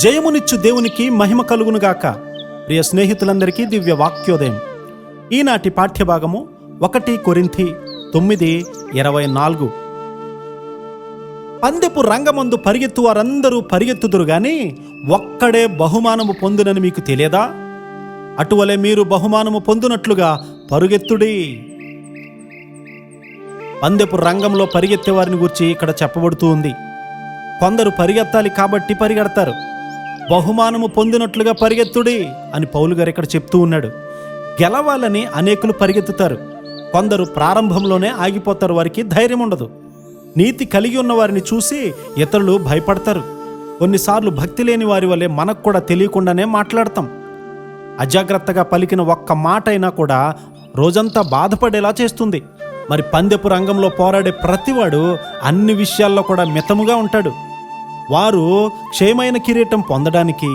జయమునిచ్చు దేవునికి మహిమ కలుగునుగాక. ప్రియ స్నేహితులందరికీ దివ్య వాక్యోదయం. ఈనాటి పాఠ్యభాగము 1 కొరింథీ 9:24. పందెపు రంగమందు పరిగెత్తు వారందరూ పరిగెత్తుదురు గాని ఒక్కడే బహుమానము పొందునని మీకు తెలియదా? అటువలే మీరు బహుమానము పొందునట్లుగా పరుగెత్తుడి. పందెపు రంగంలో పరిగెత్తే వారిని గురించి ఇక్కడ చెప్పబడుతూ ఉంది. కొందరు పరిగెత్తాలి కాబట్టి పరిగెడతారు. బహుమానము పొందినట్లుగా పరిగెత్తుడి అని పౌలు గారు ఇక్కడ చెప్తూ ఉన్నాడు. గెలవాలని అనేకులు పరిగెత్తుతారు. కొందరు ప్రారంభంలోనే ఆగిపోతారు. వారికి ధైర్యం ఉండదు. నీతి కలిగి ఉన్న వారిని చూసి ఇతరులు భయపడతారు. కొన్నిసార్లు భక్తి లేని వారి వల్లే మనకు కూడా తెలియకుండానే మాట్లాడతాం. అజాగ్రత్తగా పలికిన ఒక్క మాట అయినా కూడా రోజంతా బాధపడేలా చేస్తుంది. మరి పందెపు రంగంలో పోరాడే ప్రతివాడు అన్ని విషయాల్లో కూడా మితముగా ఉంటాడు. వారు క్షయమైన కిరీటం పొందడానికి,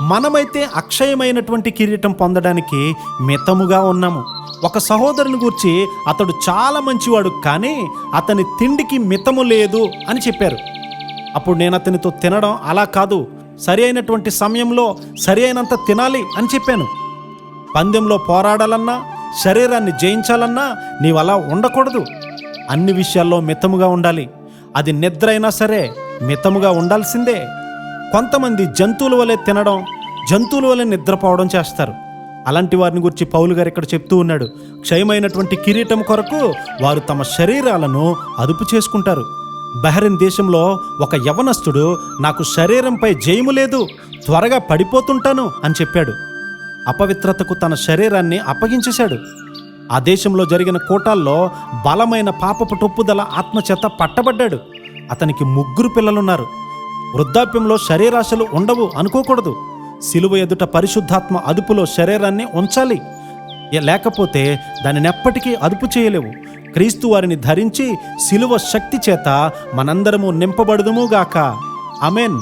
మనమైతే అక్షయమైనటువంటి కిరీటం పొందడానికి మితముగా ఉన్నాము. ఒక సహోదరుని గూర్చి అతడు చాలా మంచివాడు, కానీ అతని తిండికి మితము లేదు అని చెప్పారు. అప్పుడు నేను అతనితో తినడం అలా కాదు, సరి అయినటువంటి సమయంలో సరి అయినంత తినాలి అని చెప్పాను. పందెంలో పోరాడాలన్నా, శరీరాన్ని జయించాలన్నా నీవు అలా ఉండకూడదు. అన్ని విషయాల్లో మితముగా ఉండాలి. అది నిద్ర అయినా సరే మితముగా ఉండాల్సిందే. కొంతమంది జంతువుల వలె తినడం, జంతువుల వలె నిద్రపోవడం చేస్తారు. అలాంటి వారిని గురించి పౌలు గారు ఇక్కడ చెప్తూ ఉన్నాడు. క్షయమైనటువంటి కిరీటం కొరకు వారు తమ శరీరాలను అదుపు చేసుకుంటారు. బహ్రెయిన్ దేశంలో ఒక యవనస్తుడు, నాకు శరీరంపై జయము లేదు, త్వరగా పడిపోతుంటాను అని చెప్పాడు. అపవిత్రతకు తన శరీరాన్ని అప్పగించేశాడు. ఆ దేశంలో జరిగిన కూటాల్లో బలమైన పాపపు టొప్పుదల ఆత్మచేత పట్టబడ్డాడు. అతనికి 3 పిల్లలున్నారు. వృద్ధాప్యంలో శరీరాశలు ఉండవు అనుకోకూడదు. సిలువ ఎదుట పరిశుద్ధాత్మ అదుపులో శరీరాన్ని ఉంచాలి. లేకపోతే దానిని ఎప్పటికీ అదుపు చేయలేవు. క్రీస్తు వారిని ధరించి సిలువ శక్తి చేత మనందరము నింపబడుదుముగాక. ఆమేన్.